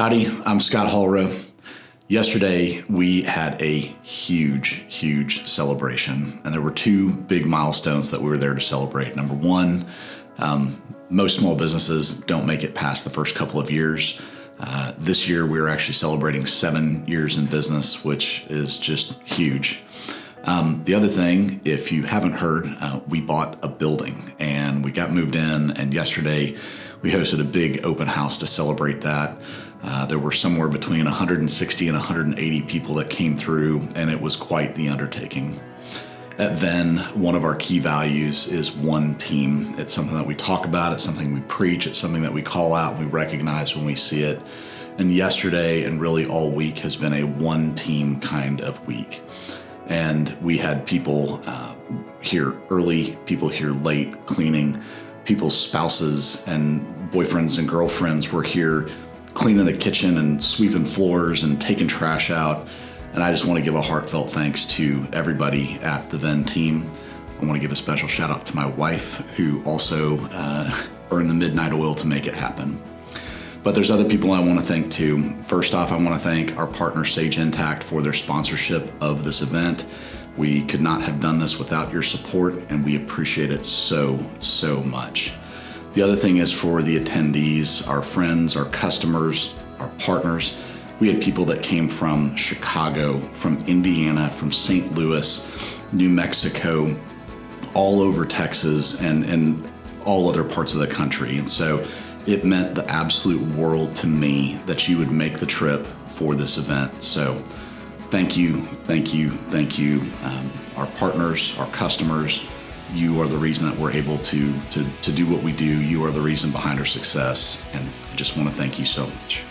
Howdy, I'm Scott Hollrah. Yesterday, we had a huge celebration, and there were two big milestones that we were there to celebrate. Number one, most small businesses don't make it past the first couple of years. This year, we were actually celebrating 7 years in business, which is just huge. The other thing, if you haven't heard, we bought a building and we got moved in, and yesterday we hosted a big open house to celebrate that. There were somewhere between 160 and 180 people that came through, and it was quite the undertaking. At Venn, one of our key values is one team. It's something that we talk about, it's something we preach, it's something that we call out and we recognize when we see it. And yesterday and really all week has been a one team kind of week. And we had people here early, people here late, cleaning. People's spouses and boyfriends and girlfriends were here cleaning the kitchen and sweeping floors and taking trash out. And I just want to give a heartfelt thanks to everybody at the Venn Team. I want to give a special shout out to my wife, who also earned the midnight oil to make it happen. But there's other people I want to thank too. First off, I want to thank our partner Sage Intact for their sponsorship of this event. We could not have done this without your support, and we appreciate it so much. The other thing is for the attendees, our friends, our customers, our partners. We had people that came from Chicago, from Indiana, from St. Louis, New Mexico, all over Texas, and all other parts of the country. And so it meant the absolute world to me that you would make the trip for this event. So thank you. Our partners, our customers, you are the reason that we're able to do what we do. You are the reason behind our success, and I just want to thank you so much.